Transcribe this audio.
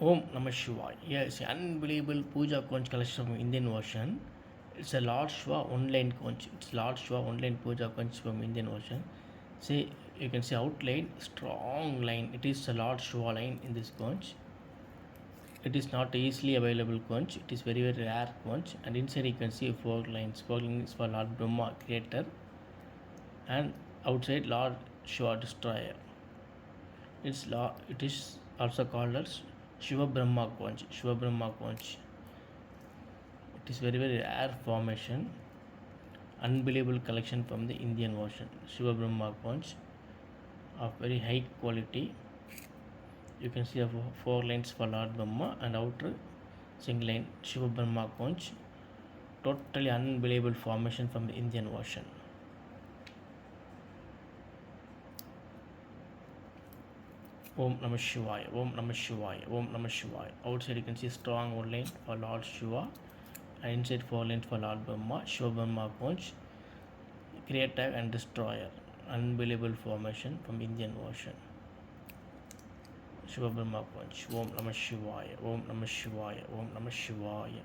Om Namah Shivaya. Yes, unbelievable puja conch collection from Indian Ocean. It's a Lord Shiva online conch. It's Lord Shiva online puja conch from Indian Ocean. See, you can see outline, strong line. It is a Lord Shiva line in this conch. It is not easily available conch. It is very rare conch. And inside you can see four lines. Four lines for Lord Brahma creator, and outside Lord Shiva destroyer. It is also called as Shiva Brahma conch. Shiva Brahma conch. It is very rare formation. Unbelievable collection from the Indian Ocean. Shiva Brahma conch of very high quality. You can see the four lines for Lord Brahma and outer single line Shiva Brahma conch. Totally unbelievable formation from the Indian Ocean. Om Namah Shivaya, Om Namah Shivaya, Om Namah Shivaya. Outside you can see strong one line for Lord Shiva and inside four lines for Lord Brahma. Shiva Brahma conch, creator and destroyer. Unbelievable formation from Indian Ocean. Shiva Brahma conch. Om Namah Shivaya, Om Namah Shivaya, Om Namah Shivaya.